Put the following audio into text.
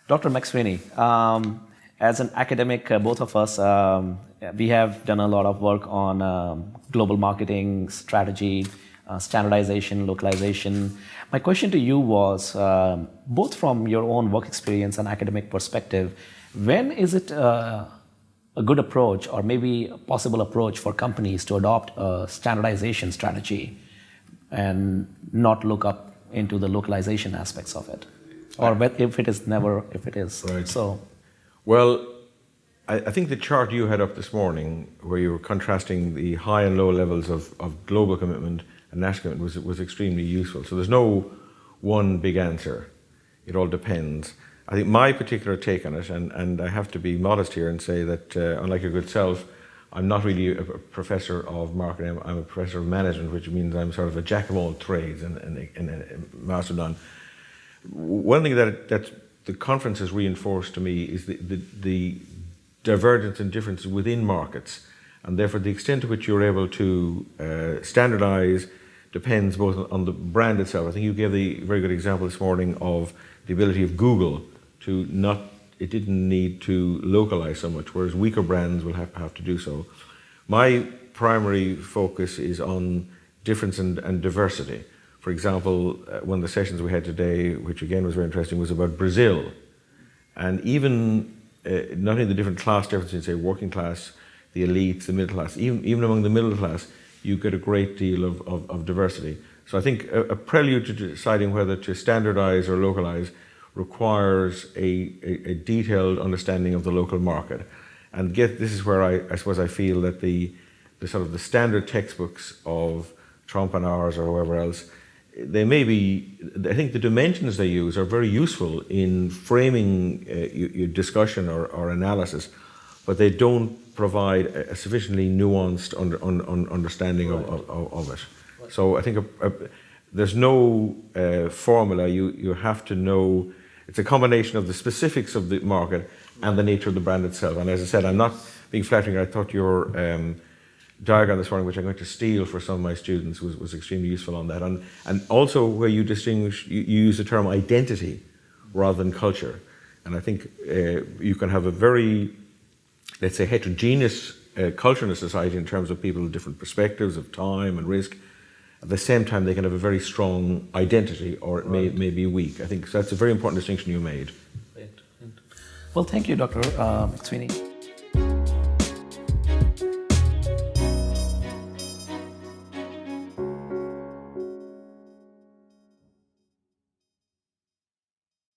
Dr. McSweeney, as an academic, both of us, we have done a lot of work on global marketing strategy, standardization, localization. My question to you was, both from your own work experience and academic perspective, when is it a good approach or maybe a possible approach for companies to adopt a standardization strategy and not look up into the localization aspects of it? Or if it is never, if it is. Right. So, well, I think the chart you had up this morning, where you were contrasting the high and low levels of global commitment and national commitment, was extremely useful. So there's no one big answer. It all depends. I think my particular take on it, and I have to be modest here and say that, unlike your good self, I'm not really a professor of marketing. I'm a professor of management, which means I'm sort of a jack of all trades and a master of none. One thing that the conference has reinforced to me is the divergence and differences within markets, and therefore the extent to which you're able to standardize depends both on the brand itself. I think you gave the very good example this morning of the ability of Google to it didn't need to localize so much, whereas weaker brands will have to do so. My primary focus is on difference and diversity. For example, one of the sessions we had today, which again was very interesting, was about Brazil. And even not only the different class differences, say working class, the elites, the middle class, even among the middle class, you get a great deal of diversity. So I think a prelude to deciding whether to standardize or localize requires a detailed understanding of the local market. And this is where I suppose I feel that the sort of the standard textbooks of Trump and ours or whoever else, they may be, I think the dimensions they use are very useful in framing your discussion or analysis, but they don't provide a sufficiently nuanced understanding of it. Right. So I think there's no formula. You have to know, it's a combination of the specifics of the market and the nature of the brand itself. And as I said, I'm not being flattering. I thought your diagram this morning, which I'm going to steal for some of my students, was extremely useful on that. And also where you distinguish, you use the term identity rather than culture. And I think you can have a very, let's say, heterogeneous culture in a society in terms of people with different perspectives of time and risk. At the same time, they can have a very strong identity, or it may be weak. I think that's a very important distinction you made. Well, thank you, Dr. McSweeney.